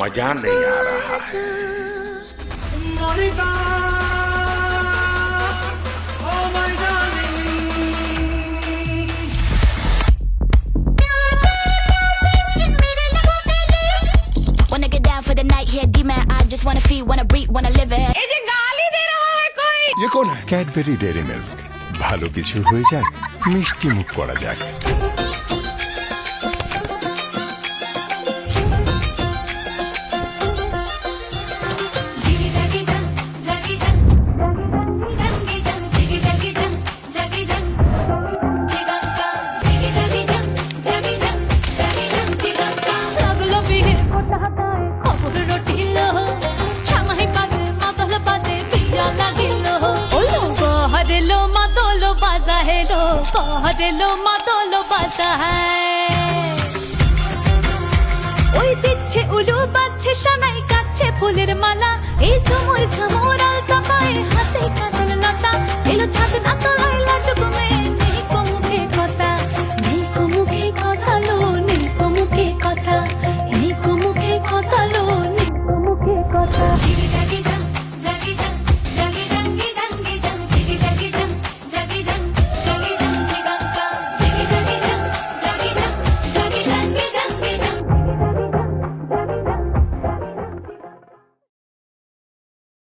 मजा नहीं आ रहा है। Wanna get down for the night, yeah, D-man. I just wanna feel, wanna breathe, wanna live it. এই যে গালি দে रहा है कोई। ये कौन है? Cadbury dairy milk. ভালো কিছু হয়ে যাক, মিষ্টি মুখ করা যাক। হেলো মাদলো বাজা ওই দিচ্ছে উলু বাজছে সানাই কাচ্ছে ফুলের মালা এই সময়